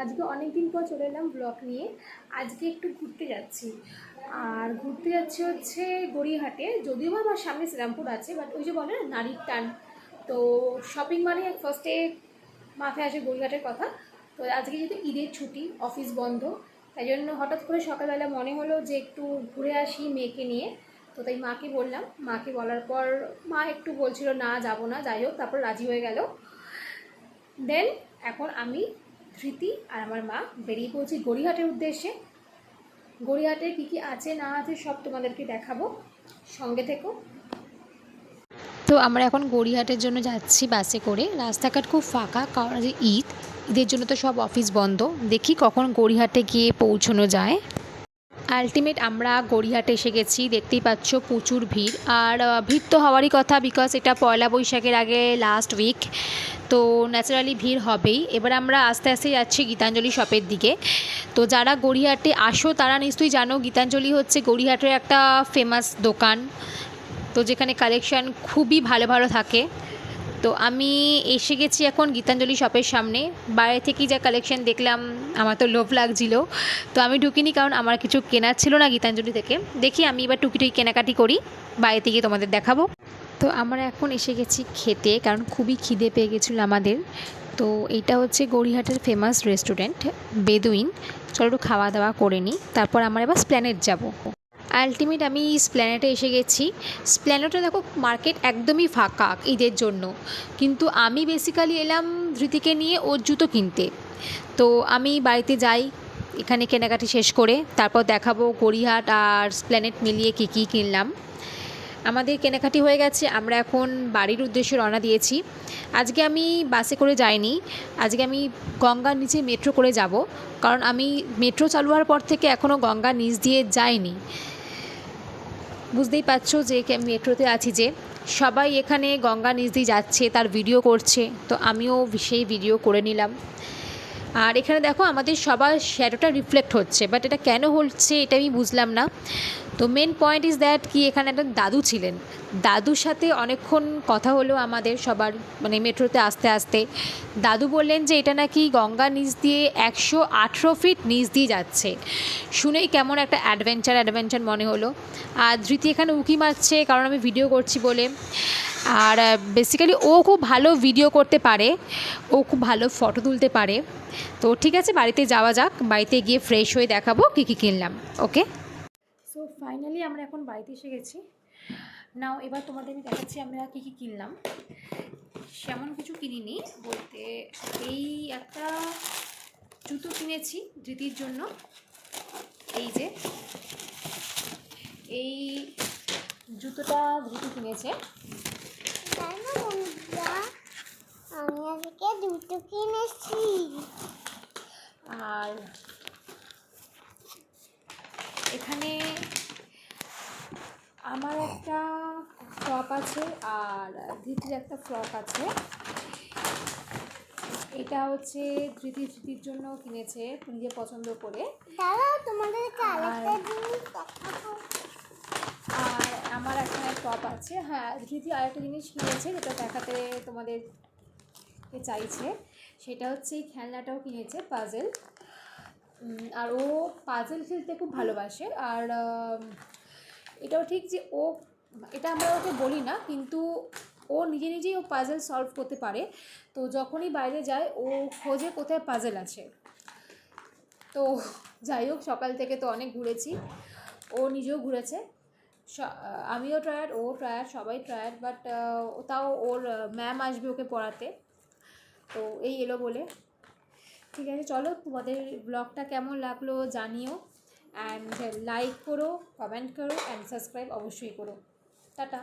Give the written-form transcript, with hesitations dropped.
আজকে অনেক দিন পর চলে এলাম ব্লগ নিয়ে। আজকে একটু ঘুরতে যাচ্ছি, আর ঘুরতে যাচ্ছি হচ্ছে গড়িয়াহাটে। যদিও বা আমার সামনে শ্রীরামপুর আছে, বাট ওই যে বলে না নারীর টান, তো শপিং মানে ফার্স্টে মাথায় আসে গড়িয়াহাটের কথা। তো আজকে যেহেতু ঈদের ছুটি, অফিস বন্ধ, তাই জন্য হঠাৎ করে সকালবেলা মনে হলো যে একটু ঘুরে আসি মেয়েকে নিয়ে। তো তাই মাকে বললাম, মাকে বলার পর মা একটু বলছিল না যাবো না, যাই হোক তারপর রাজি হয়ে গেল। দেন এখন আমি, ধৃতি আর আমার মা বেরিয়ে পড়ছি গড়িয়াহাটের উদ্দেশ্যে। গড়িয়াহাটে কী কী আছে না আছে সব তোমাদেরকে দেখাবো, সঙ্গে থেকো। তো আমরা এখন গড়িয়াহাটের জন্য যাচ্ছি বাসে করে। রাস্তাঘাট খুব ফাঁকা, কারণ আজ ঈদের জন্য তো সব অফিস বন্ধ। দেখি কখন গড়িয়াহাটে গিয়ে পৌঁছানো যায়। আলটিমেট আমরা গড়িয়াহাটে এসে গেছি। দেখতেই পাচ্ছ প্রচুর ভিড়, আর ভিড় তো হওয়ারই কথা, বিকজ এটা পয়লা বৈশাখের আগে লাস্ট উইক, তো ন্যাচারালি ভিড় হবেই। এবার আমরা আস্তে আস্তে যাচ্ছি গীতাঞ্জলি শপের দিকে। তো যারা গড়িয়াহাটে আসো তারা নিশ্চয়ই জানো, গীতাঞ্জলি হচ্ছে গড়িয়াহাটের একটা ফেমাস দোকান, তো যেখানে কালেকশান খুবই ভালো ভালো থাকে। তো আমি এসে গেছি এখন গীতাঞ্জলি শপের সামনে। বাইরে থেকেই যা কালেকশান দেখলাম, আমার তো লোভ লাগছিল, তো আমি ঢুকিনি, কারণ আমার কিছু কেনার ছিল না গীতাঞ্জলি থেকে। দেখি আমি এবার টুকিটুকি কেনাকাটি করি, বাইরে থেকে তোমাদের দেখাবো। তো আমরা এখন এসে গেছি খেতে, কারণ খুবই খিদে পেয়ে গেছিলো আমাদের। তো এইটা হচ্ছে গড়িয়াহাটের ফেমাস রেস্টুরেন্ট বেদুইন। চলো একটু খাওয়া দাওয়া করে নিই, তারপর আমরা এবার স্প্ল্যানেড যাব। আলটিমেট আমি স্প্ল্যানেটে এসে গেছি। স্প্ল্যানেটে দেখো মার্কেট একদমই ফাঁকা ঈদের জন্য, কিন্তু আমি বেসিক্যালি এলাম ধৃতিকে নিয়ে ওর জুতো কিনতে। তো আমি বাড়িতে যাই, এখানে কেনাকাটি শেষ করে তারপর দেখাবো গড়িয়াহাট আর স্প্ল্যানেট মিলিয়ে কী কী কিনলাম। আমাদের কেনাকাটি হয়ে গেছে, আমরা এখন বাড়ির উদ্দেশ্যে রওনা দিয়েছি। আজকে আমি বাসে করে যাইনি, আজকে আমি গঙ্গার নিচে মেট্রো করে যাব, কারণ আমি মেট্রো চালু হওয়ার পর থেকে এখনও গঙ্গার নিচ দিয়ে যাইনি। বুঝতেই পারছো যে মেট্রোতে আছি, যে সবাই এখানে গঙ্গা নিচ দিয়ে যাচ্ছে, তার ভিডিও করছে, তো আমিও সেই ভিডিও করে নিলাম। আর এখানে দেখো আমাদের সবার শ্যাডোটা রিফ্লেক্ট হচ্ছে, বাট এটা কেন হচ্ছে এটা আমি বুঝলাম না। তো মেন পয়েন্ট ইজ দ্যাট কি এখানে একটা দাদু ছিলেন, দাদুর সাথে অনেকক্ষণ কথা হলো আমাদের সবার, মানে মেট্রোতে আসতে আসতে। দাদু বললেন যে এটা নাকি গঙ্গা নিচ দিয়ে 118 ফিট নিচ দিয়ে যাচ্ছে। শুনেই কেমন একটা অ্যাডভেঞ্চার মনে হলো। আর ধৃতি এখানে উঁকি মারছে, কারণ আমি ভিডিও করছি বলে। আর বেসিক্যালি ও খুব ভালো ভিডিও করতে পারে, ও খুব ভালো ফটো তুলতে পারে। তো ঠিক আছে, বাড়িতে যাওয়া যাক, বাড়িতে গিয়ে ফ্রেশ হয়ে দেখাবো কী কী কিনলাম। ওকে, সো ফাইনালি আমরা এখন বাড়িতে এসে গেছি। নাও এবার তোমাদের আমি দেখাচ্ছি আমরা কী কী কিনলাম। সেমন কিছু কিনিনি বলতে, এই একটা জুতো কিনেছি ধৃতির জন্য। এই যে এই জুতোটা ধৃতি কিনেছে। আমি আজকে দুটো কিনেছি। আর এখানে আমার একটা ফ্রক আছে, আর ধৃতির একটা ফ্রক আছে। এটা হচ্ছে ধৃতির জন্য কিনেছে, নিজে পছন্দ করে। দাঁড়াও তোমাদের আর আমার এখানে টপ আছে। হ্যাঁ, ধৃতি আরেকটা জিনিস কিনেছে যেটা দেখাতে তোমাদেরকে চাইছে, সেটা হচ্ছে এই খেলনাটাও কিনেছে, পাজেল। আর ও পাজেল খেলতে খুব ভালোবাসে। আর এটাও ঠিক যে এটা আমরা ওকে বলি না, কিন্তু ও নিজেই ও পাজেল সলভ করতে পারে। তো যখনই বাইরে যায় ও খোঁজে কোথায় পাজেল আছে। তো যাই হোক, সকাল থেকে তো অনেক ঘুরেছি, ও নিজেও ঘুরেছে, আমিও টায়ার্ড, ও টায়ার্ড, সবাই টায়ার্ড, বাট তাও ওর ম্যাম আসবে ওকে পড়াতে, তো এই এলো বলে। ঠিক আছে, চলো তোমাদের ব্লগটা কেমন লাগলো জানিও, অ্যান্ড লাইক করো, কমেন্ট করো, অ্যান্ড সাবস্ক্রাইব অবশ্যই করো। টাটা।